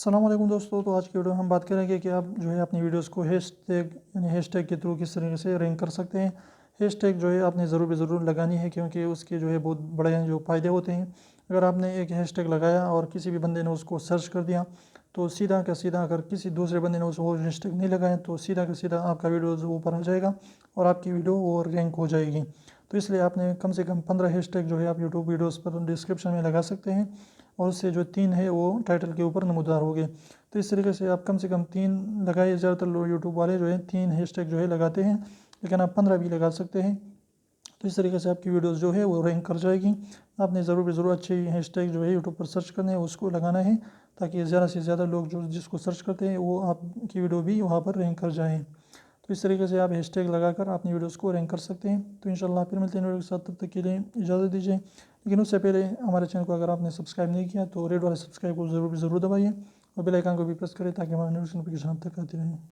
السلام علیکم دوستو، تو آج کی ویڈیو میں ہم بات کریں گے کہ آپ جو ہے اپنی ویڈیوز کو ہیش ٹیگ کے تھرو کس طریقے سے رینک کر سکتے ہیں۔ ہیش ٹیگ جو ہے آپ نے ضرور لگانی ہے، کیونکہ اس کے جو ہے بہت بڑے جو فائدے ہوتے ہیں۔ اگر آپ نے ایک ہیش ٹیگ لگایا اور کسی بھی بندے نے اس کو سرچ کر دیا تو سیدھا کا سیدھا، اگر کسی دوسرے بندے نے وہ ہیش ٹیگ نہیں لگایا تو سیدھا کا سیدھا آپ کا ویڈیوز اوپر آ جائے گا اور آپ کی ویڈیو وہ رینک ہو جائے گی۔ تو اس لیے آپ نے کم سے کم 15 ہیش ٹیگ جو ہے آپ یوٹیوب ویڈیوز پر ڈسکرپشن میں لگا سکتے ہیں، اور اس سے جو 3 ہے وہ ٹائٹل کے اوپر نمودار ہوگے۔ تو اس طریقے سے آپ کم سے کم 3 لگائے، زیادہ تر لوگ یوٹیوب والے جو ہیں 3 ہیش ٹیگ جو ہے لگاتے ہیں، لیکن آپ 15 بھی لگا سکتے ہیں۔ تو اس طریقے سے آپ کی ویڈیوز جو ہے وہ رینک کر جائے گی۔ آپ نے ضرور اچھے ہیش ٹیگ جو ہے یوٹیوب پر سرچ کرنے ہیں، اس کو لگانا ہے، تاکہ زیادہ سے زیادہ لوگ جس کو سرچ کرتے ہیں وہ آپ کی ویڈیو بھی وہاں پر رینک کر جائیں۔ تو اس طریقے سے آپ ہیش ٹیگ لگا کر اپنی ویڈیوز کو رینک کر سکتے ہیں۔ تو انشاءاللہ پھر ملتے ہیں ویڈیو کے ساتھ، تب تک کے لیے اجازت دیجیے۔ لیکن اس سے پہلے ہمارے چینل کو اگر آپ نے سبسکرائب نہیں کیا تو ریڈ والے سبسکرائب کو ضرور دبائیے، اور بیل آئیکن کو بھی پریس کریں تاکہ ہماری نوٹیفیکیشن آپ تک آتی رہیں۔